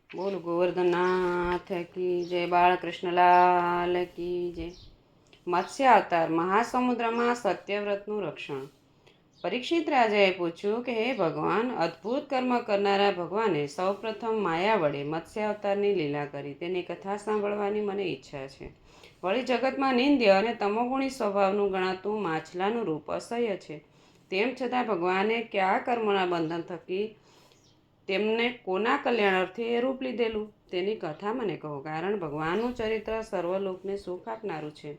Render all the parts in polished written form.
બોલ ગોવર્ધનનાથ કી જય, બાળકૃષ્ણલાલ કી જય. મત્સ્ય અવતાર, મહાસમુદ્રમાં સત્યવ્રતનું રક્ષણ. પરીક્ષિત રાજાએ પૂછ્યું કે હે ભગવાન, અદ્ભુત કર્મ કરનારા ભગવાને સૌપ્રથમ માયા વડે મત્સ્ય અવતારની લીલા કરી, તેની કથા સાંભળવાની મને ઈચ્છા છે. વળી જગતમાં નિંદ્ય અને તમોગુણી સ્વભાવનું ગણાતું માછલાનું રૂપ અસહ્ય છે. તેમ છતાં ભગવાને કયા કર્મોના બંધન થકી તેમને કોના કલ્યાણ અર્થે એ રૂપ લીધેલું, તેની કથા મને કહો. કારણ ભગવાનનું ચરિત્ર સર્વલોકને સુખ આપનારું છે.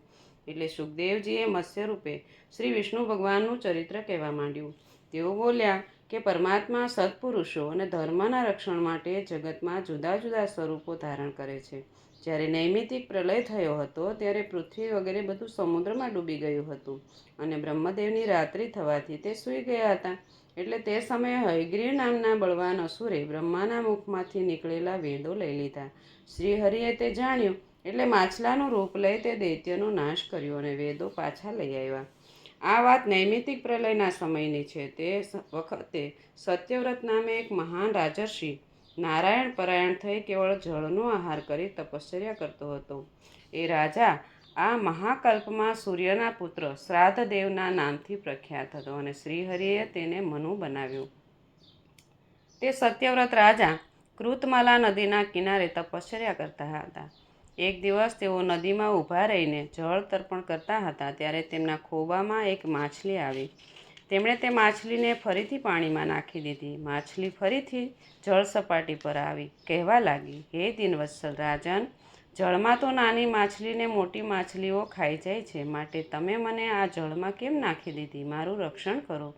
એટલે સુખદેવજીએ મત્સ્ય રૂપે શ્રી વિષ્ણુ ભગવાનનું ચરિત્ર કહેવા માંડ્યું. તેઓ બોલ્યા કે પરમાત્મા સત્પુરુષો અને ધર્મના રક્ષણ માટે જગતમાં જુદા જુદા સ્વરૂપો ધારણ કરે છે. જ્યારે નૈમિતિક પ્રલય થયો હતો ત્યારે પૃથ્વી વગેરે બધું સમુદ્રમાં ડૂબી ગયું હતું અને બ્રહ્મદેવની રાત્રિ થવાથી તે સૂઈ ગયા હતા. એટલે તે સમયે હયગ્રીવ નામના બળવાન અસુરે બ્રહ્માના મુખમાંથી નીકળેલા વેદો લઈ લીધા. શ્રીહરિએ તે જાણ્યું એટલે માછલાનું રૂપ લઈ તે દૈત્યનો નાશ કર્યો અને વેદો પાછા લઈ આવ્યા. આ વાત નૈમિતિક પ્રલયના સમયની છે. તે વખતે સત્યવ્રત નામે એક મહાન રાજર્ષિ નારાયણ પરાયણ થઈ કેવળ જળનો આહાર કરી તપશ્ચર્યા કરતો હતો. એ રાજા આ મહાકલ્પમાં સૂર્યના પુત્ર શ્રાદ્ધદેવના નામથી પ્રખ્યાત હતો અને શ્રીહરિએ તેને મનુ બનાવ્યો. તે સત્યવ્રત રાજા કૃતમાલા નદીના કિનારે તપશ્ચર્યા કરતા હતા. એક દિવસ તેઓ નદીમાં ઊભા રહીને જળ તર્પણ કરતા હતા ત્યારે તેમના ખોબામાં એક માછલી આવી. તેમણે તે માછલીને ફરીથી પાણીમાં નાખી દીધી. માછલી ફરીથી જળ સપાટી પર આવી કહેવા લાગી, હે દિનવત્સલ રાજન, જળમાં તો નાની માછલીને મોટી માછલીઓ ખાઈ જાય છે, માટે તમે મને આ જળમાં કેમ નાખી દીધી? મારું રક્ષણ કરો.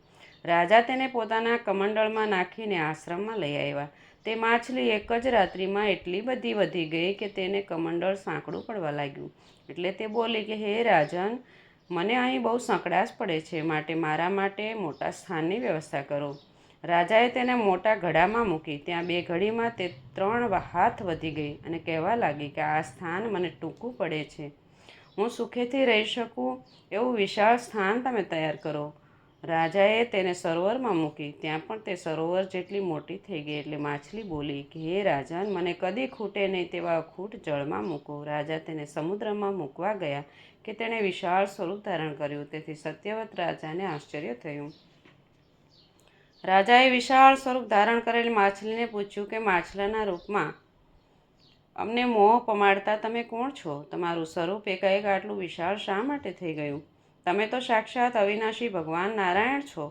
રાજા તેને પોતાના કમંડળમાં નાખીને આશ્રમમાં લઈ આવ્યા. તે માછલી એક જ રાત્રિમાં એટલી બધી વધી ગઈ કે તેને કમંડળ સાંકડું પડવા લાગ્યું. એટલે તે બોલી કે હે રાજન, મને અહીં બહુ સંકડાશ પડે છે, માટે મારા માટે મોટા સ્થાનની વ્યવસ્થા કરો. રાજાએ તેને મોટા ઘડામાં મૂકી. ત્યાં 2 ઘડીમાં તે 3 હાથ વધી ગઈ અને કહેવા લાગી કે આ સ્થાન મને ટૂંકું પડે છે. હું સુખેથી રહી શકું એવું વિશાળ સ્થાન તમે તૈયાર કરો. રાજાએ તેને સરોવરમાં મૂકી. ત્યાં પણ તે સરોવર જેટલી મોટી થઈ ગઈ. એટલે માછલી બોલી કે હે રાજન, મને કદી ખૂટે નહીં તેવા અખૂટ જળમાં મૂકો. રાજા તેને સમુદ્રમાં મૂકવા ગયા કે તેણે વિશાળ સ્વરૂપ ધારણ કર્યું. તેથી સત્યવ્રત રાજાને આશ્ચર્ય થયું. રાજાએ વિશાળ સ્વરૂપ ધારણ કરેલી માછલીને પૂછ્યું કે માછલાના રૂપમાં અમને મોહ પમાડતા તમે કોણ છો? તમારું સ્વરૂપ એકાએક આટલું વિશાળ શા માટે થઈ ગયું? તમે તો સાક્ષાત અવિનાશી ભગવાન નારાયણ છો.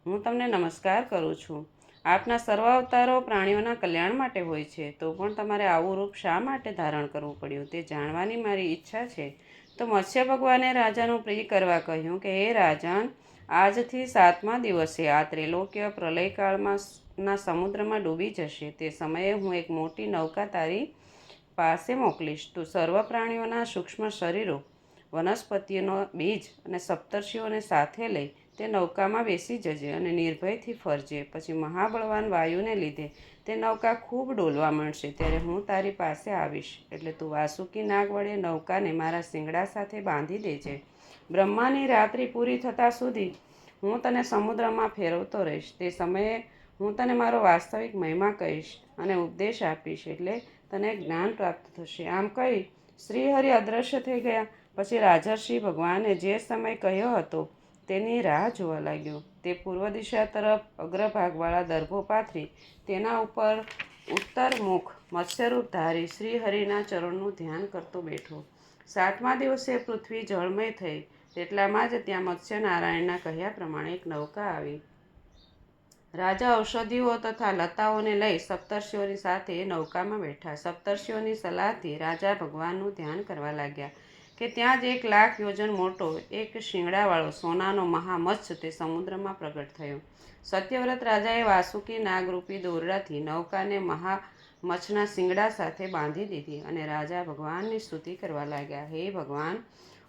હું તમને નમસ્કાર કરું છું. આપના સર્વ અવતારો પ્રાણીઓના કલ્યાણ માટે હોય છે, તો પણ તમારે આવું રૂપ શા માટે ધારણ કરવું પડ્યું તે જાણવાની મારી ઈચ્છા છે. તો મત્સ્ય ભગવાને રાજાનું પ્રિય કરવા કહ્યું કે હે રાજન, આજથી 7મા દિવસે આ ત્રૈલોક્ય પ્રલયકાળમાં ના સમુદ્રમાં ડૂબી જશે. તે સમયે હું એક મોટી નૌકા તારી પાસે મોકલીશ. તું સર્વ પ્રાણીઓના સૂક્ષ્મ શરીરો, વનસ્પતિઓનો બીજ અને સપ્તર્ષિઓને સાથે લઈ તે નૌકામાં બેસી જજે અને નિર્ભયથી ફરજે. પછી મહાબળવાન વાયુને લીધે તે નૌકા ખૂબ ડોલવા માંડશે. ત્યારે હું તારી પાસે આવીશ. એટલે તું વાસુકી નાગ વડે નૌકાને મારા શિંગડા સાથે બાંધી દેજે. બ્રહ્માની રાત્રિ પૂરી થતાં સુધી હું તને સમુદ્રમાં ફેરવતો રહીશ. તે સમયે હું તને મારો વાસ્તવિક મહિમા કહીશ અને ઉપદેશ આપીશ, એટલે તને જ્ઞાન પ્રાપ્ત થશે. આમ કહી શ્રીહરિ અદૃશ્ય થઈ ગયા. પછી રાજર્ષિ ભગવાને જે સમય કહ્યો હતો તેની રાહ જોવા લાગ્યો. તે પૂર્વ દિશા તરફ અગ્રભાગવાળા દર્ભો પાથરી તેના ઉપર ઉત્તરમુખ મત્સ્યરૂપ ધારી શ્રીહરિના ચરણનું ધ્યાન કરતો બેઠો. 7મા દિવસે પૃથ્વી જળમય થઈ તેટલામાં જ ત્યાં મત્સ્ય નારાયણના કહ્યા પ્રમાણે એક નૌકા આવી. રાજા ઔષધિઓ તથા લતાઓને લઈ સપ્તર્ષિઓની સાથે નૌકામાં બેઠા. સપ્તર્ષિઓની સલાહથી રાજા ભગવાનનું ધ્યાન કરવા લાગ્યા કે ત્યાં જ 1,00,000 યોજન મોટો એક શિંગડાવાળો સોનાનો મહામત્સ્ય તે સમુદ્રમાં પ્રગટ થયો. સત્યવ્રત રાજાએ વાસુકી નાગરૂપી દોરડાથી નૌકાને મહામચ્છના શિંગડા સાથે બાંધી દીધી અને રાજા ભગવાનની સ્તુતિ કરવા લાગ્યા. હે ભગવાન,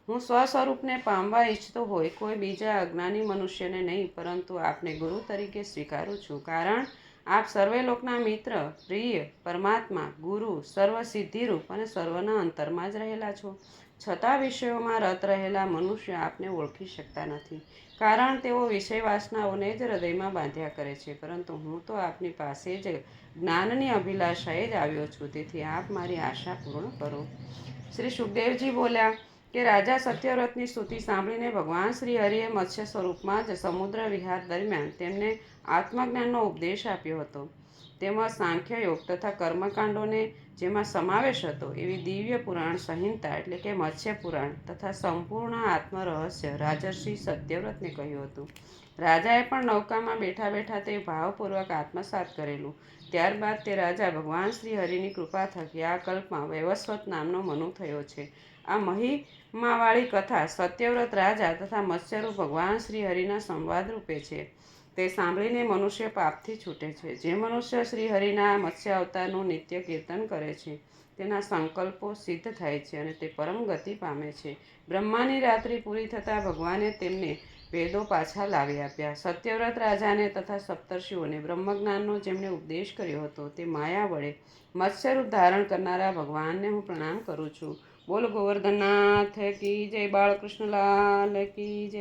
હું સ્વસ્વરૂપને પામવા ઈચ્છતો હોય કોઈ બીજા અજ્ઞાની મનુષ્યને નહીં, પરંતુ આપને ગુરુ તરીકે સ્વીકારું છું. કારણ આપ સર્વે લોકના મિત્ર, પ્રિય, પરમાત્મા, ગુરુ, સર્વ સિદ્ધિરૂપ અને સર્વના અંતરમાં જ રહેલા છો. છતાં વિષયોમાં રત રહેલા મનુષ્ય આપને ઓળખી શકતા નથી. કારણ તેઓ વિષય વાસનાઓને જ હૃદયમાં બાંધ્યા કરે છે. પરંતુ હું તો આપની પાસે જ જ્ઞાનની અભિલાષાએ જ આવ્યો છું, તેથી આપ મારી આશા પૂર્ણ કરો. શ્રી સુખદેવજી બોલ્યા કે રાજા સત્યવ્રતની સ્તુતિ સાંભળીને ભગવાન શ્રી હરિએ મત્સ્ય સ્વરૂપમાં જ સમુદ્ર વિહાર દરમિયાન તેમને આત્મજ્ઞાનનો ઉપદેશ આપ્યો હતો. તેમજ સાંખ્યયોગ તથા કર્મકાંડોને જેમાં સમાવેશ હતો એવી દિવ્ય પુરાણ સંહિતા એટલે કે મત્સ્ય પુરાણ તથા સંપૂર્ણ આત્મરહસ્ય રાજર્ષિ સત્યવ્રતને કહ્યું હતું. રાજાએ પણ નૌકામાં બેઠા બેઠા તે ભાવપૂર્વક આત્મસાત કરેલું. ત્યારબાદ તે રાજા ભગવાન શ્રી હરિની કૃપા થકી આ કલ્પમાં વૈવસ્વત નામનો મનુ થયો છે. આ મહિમાવાળી કથા સત્યવ્રત રાજા તથા મત્સ્યરૂપ ભગવાન શ્રી હરિના સંવાદ રૂપે છે. તે સાંભળીને મનુષ્ય પાપથી છૂટે છે. જે મનુષ્ય શ્રી હરિના મત્સ્ય અવતારનું નિત્ય કીર્તન કરે છે તેના સંકલ્પો સિદ્ધ થાય છે અને તે પરમ ગતિ પામે છે. બ્રહ્માની રાત્રિ પૂરી થતાં ભગવાને તેમને વેદો પાછા લાવી આપ્યા. સત્યવ્રત રાજાને તથા સપ્તર્ષિઓને બ્રહ્મજ્ઞાનનો જેમણે ઉપદેશ કર્યો હતો તે માયા વડે મત્સ્યરૂપ ધારણ કરનારા ભગવાનને હું પ્રણામ કરું છું. બોલ ગોવર્ધનનાથ કી જય, બાળકૃષ્ણલાલ કી જય.